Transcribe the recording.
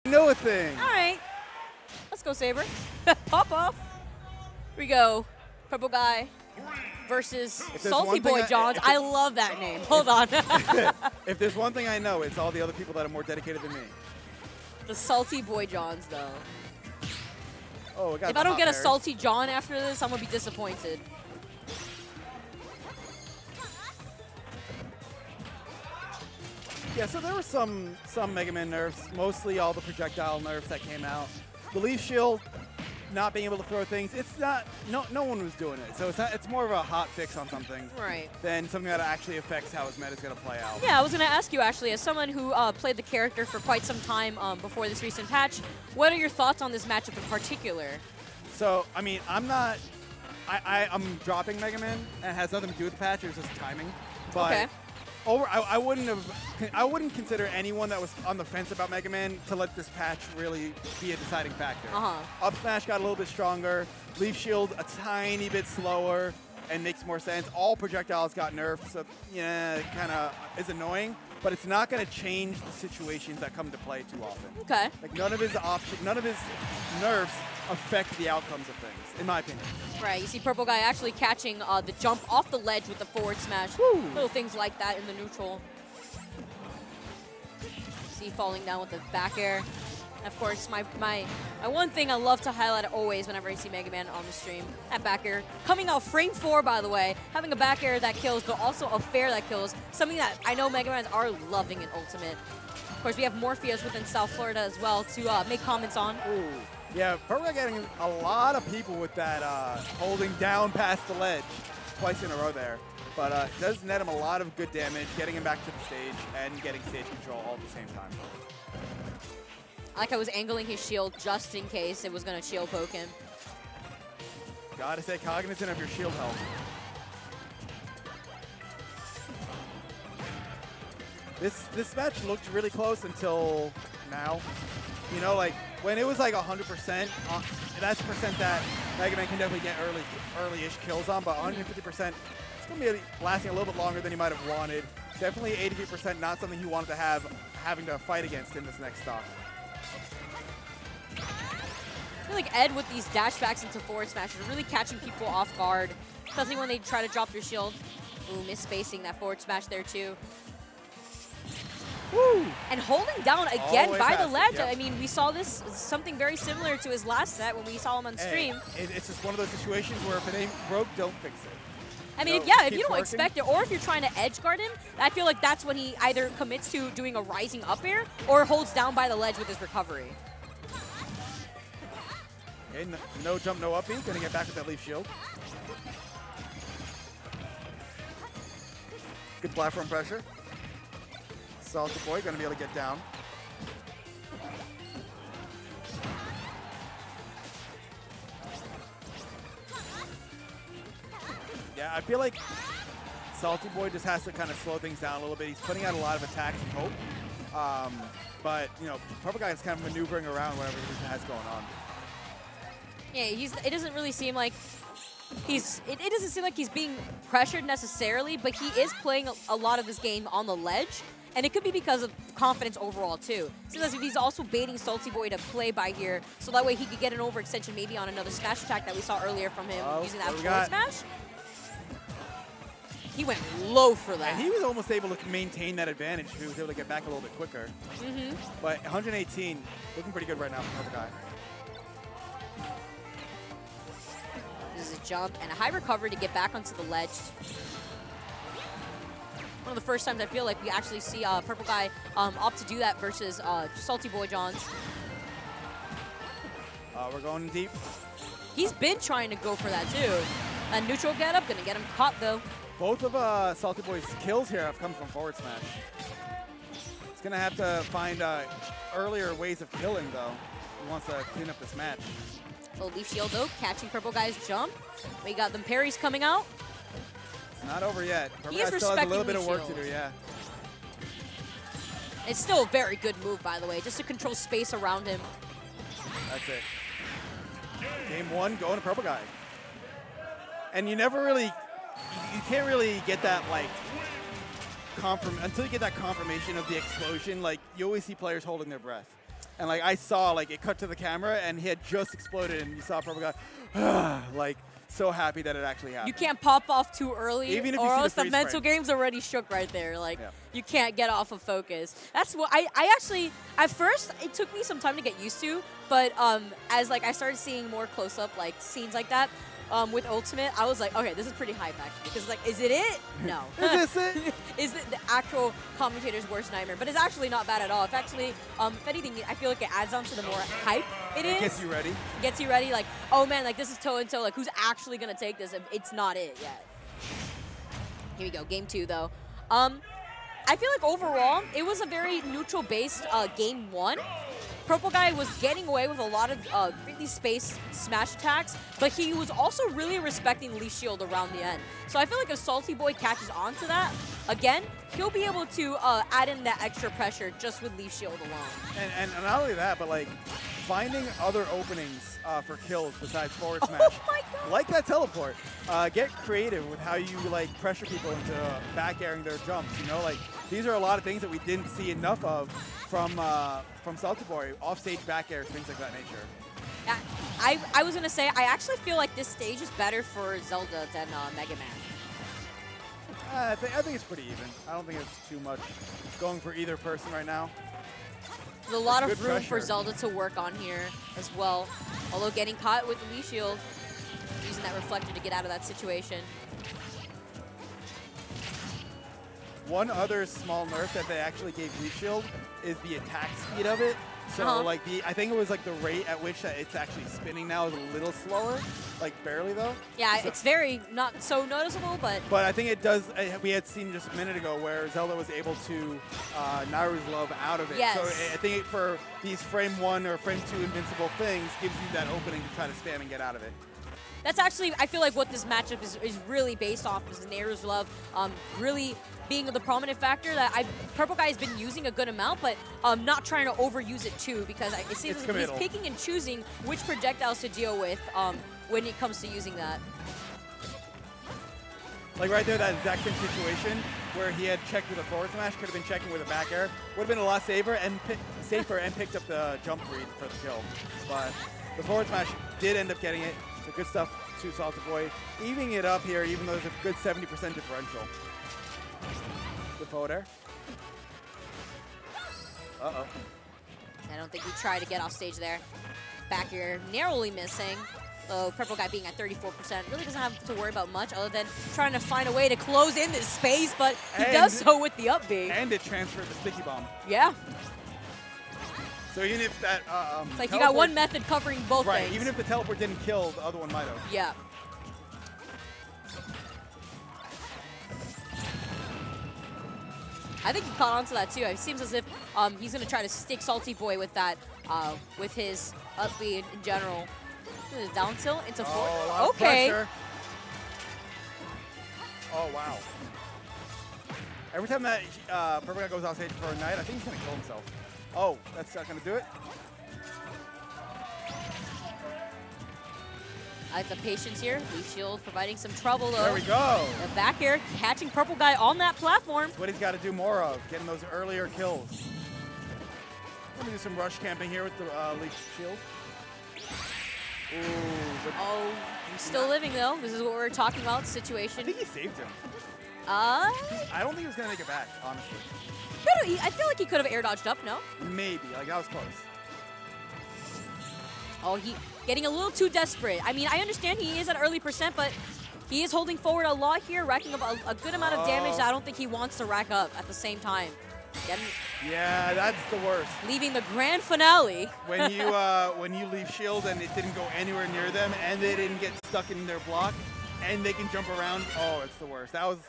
know a thing. All right. Let's go, Saber. Pop off. Here we go. Purple guy versus Salty Boy Johns. I love that name. Hold on. If there's one thing I know, it's all the other people that are more dedicated than me. The Salty Boy Johns, though. Oh, we got if I don't get a Salty John after this, I'm going to be disappointed. Yeah, so there were some Mega Man nerfs, mostly all the projectile nerfs that came out. The Leaf Shield, not being able to throw things, it's not, no one was doing it. So it's more of a hot fix on something than something that actually affects how his meta is going to play out. Yeah, I was going to ask you actually, as someone who played the character for quite some time before this recent patch, what are your thoughts on this matchup in particular? So, I mean, I'm dropping Mega Man, and it has nothing to do with the patch, it was just timing. But okay. I wouldn't consider anyone that was on the fence about Mega Man to let this patch really be a deciding factor. Up smash got a little bit stronger, Leaf Shield a tiny bit slower, and makes more sense. All projectiles got nerfed, so yeah, it kind of is annoying. But it's not going to change the situations that come to play too often. Okay. Like none of his nerfs affect the outcomes of things, in my opinion. Right. You see Purple Guy actually catching the jump off the ledge with the forward smash. Woo. Little things like that in the neutral. See falling down with the back air. And of course, my one thing I love to highlight always whenever I see Mega Man on the stream, that back air. Coming out frame 4, by the way, having a back air that kills, but also a fair that kills. Something that I know Mega Mans are loving in Ultimate. Of course, we have Morpheus within South Florida as well to make comments on. Ooh. Yeah, Purple getting a lot of people with that holding down past the ledge twice in a row there. But it does net him a lot of good damage, getting him back to the stage and getting stage control all at the same time. I like I was angling his shield just in case it was going to shield poke him. Gotta stay cognizant of your shield health. This match looked really close until now. You know, like when it was like 100%, that's a percent that Mega Man can definitely get early-ish kills on, but 150%, it's going to be lasting a little bit longer than you might have wanted. Definitely 83%, not something you wanted to have having to fight against in this next stock. I feel like Ed with these dash backs into forward smashes are really catching people off guard, especially when they try to drop their shield. Ooh, misspacing that forward smash there too. Woo. And holding down again by the ledge. Yep. I mean, we saw this something very similar to his last set when we saw him on stream. It's just one of those situations where if it ain't broke, don't fix it. I mean, so if you don't expect it, or if you're trying to edge guard him, I feel like that's when he either commits to doing a rising up air or holds down by the ledge with his recovery. Okay, no jump, no up B. Gonna get back with that Leaf Shield. Good platform pressure. Salty Boy gonna be able to get down. Yeah, I feel like Salty Boy just has to kind of slow things down a little bit. He's putting out a lot of attacks and hope. But, you know, Purple Guy is kind of maneuvering around whatever he has going on. Yeah, it doesn't really seem like it doesn't seem like he's being pressured necessarily, but he is playing a lot of this game on the ledge, and it could be because of confidence overall too. Seems as if he's also baiting Salty Boy to play by here, so that way he could get an overextension maybe on another smash attack that we saw earlier from him using that forward smash. He went low for that. And he was almost able to maintain that advantage if he was able to get back a little bit quicker. But 118, looking pretty good right now for Purple Guy. This is a jump and a high recovery to get back onto the ledge. One of the first times I feel like we actually see Purple Guy opt to do that versus Salty Boy Johns. We're going deep. He's been trying to go for that too. A neutral get up, gonna get him caught though. Both of Salty Boy's kills here have come from forward smash. He's gonna have to find earlier ways of killing though. He wants to clean up this match. Little Leaf Shield though, catching Purple Guy's jump. We got them parries coming out. It's not over yet. Purple He is Guy still has a little bit respecting of work Leaf to do, yeah. It's still a very good move, by the way, just to control space around him. That's it. Game one, going to Purple Guy. And you never really, you can't really get that, like, until you get that confirmation of the explosion, like, you always see players holding their breath. And like I saw, like it cut to the camera, and he had just exploded, and you saw Purple Guy, like so happy that it actually happened. You can't pop off too early, Even if or you see else the freeze mental frame. game's already shook right there. Like Yeah. you can't get off of focus. That's what I actually at first it took me some time to get used to, but as like I started seeing more close up like scenes like that. With Ultimate, I was like, okay, this is pretty hype actually, because like, is it? No. Is this it? Is it the actual commentator's worst nightmare? But it's actually not bad at all. If actually, if anything, I feel like it adds on to the more hype it is. It gets you ready. Gets you ready, like, oh man, like this is toe and toe. Like, who's actually gonna take this? It's not it yet. Here we go, game 2 though. I feel like overall, it was a very neutral-based game 1. Purple Guy was getting away with a lot of really spaced smash attacks, but he was also really respecting Leaf Shield around the end. So I feel like if Salty Boy catches on to that, again, he'll be able to add in that extra pressure just with Leaf Shield alone. And not only that, but like finding other openings for kills besides forward smash. Oh my God. Like that teleport. Get creative with how you like pressure people into back airing their jumps. You know, like these are a lot of things that we didn't see enough of from Salty Boy, offstage back airs, things like that nature. Yeah, I was gonna say I actually feel like this stage is better for Zelda than Mega Man. I think it's pretty even. I don't think it's too much going for either person right now. There's a lot of Good room pressure. for Zelda to work on here as well. Although getting caught with the Leaf Shield, using that reflector to get out of that situation. One other small nerf that they actually gave Leaf Shield is the attack speed of it. So like I think it was like the rate at which it's actually spinning now is a little slower, like barely though. Yeah, so, it's very not so noticeable, but I think it does. We had seen just a minute ago where Zelda was able to Nairu's Love out of it. Yes. So I think for these frame 1 or frame 2 invincible things gives you that opening to try to spam and get out of it. that's actually, I feel like what this matchup is really based off is Nairu's Love really being the prominent factor that Purple Guy has been using a good amount, but not trying to overuse it too, because it seems like he's picking and choosing which projectiles to deal with when it comes to using that. Like right there, that exact same situation where he had checked with a forward smash, could have been checking with a back air, would have been a lot safer and picked up the jump read for the kill. But the forward smash did end up getting it. So good stuff to Salty Boy, evening it up here, even though there's a good 70% differential. Good forward air. Uh-oh. I don't think we tried to get off stage there. Back here, narrowly missing. Purple Guy being at 34%, really doesn't have to worry about much other than trying to find a way to close in this space, but he does so with the up B. And it transferred the sticky bomb. Yeah. So even if that it's like you got one method covering both things. Even if the teleport didn't kill, the other one might have. Yeah. I think he caught on to that too. It seems as if he's going to try to stick Salty Boy with that, with his up B in general. Down tilt into forward. Oh, okay. Oh, wow. Every time that Purple Guy goes off stage for a night, I think he's going to kill himself. Oh, that's not going to do it? I like the patience here. Leaf Shield providing some trouble though. There we go. The back air catching Purple Guy on that platform. That's what he's got to do more of, getting those earlier kills. Let me do some rush camping here with the Leaf Shield. Ooh, oh, he's still living though. This is what we're talking about, situation. I think he saved him. I don't think he was going to make it back, honestly. I feel like he could have air dodged up, no? Maybe, like that was close. Oh, he getting a little too desperate. I mean, I understand he is at early percent, but he is holding forward a lot here, racking up a good amount of damage that I don't think he wants to rack up at the same time. Yeah, that's the worst. Leaving the grand finale. When you leave shield and it didn't go anywhere near them, and they didn't get stuck in their block, and they can jump around. Oh, it's the worst. That was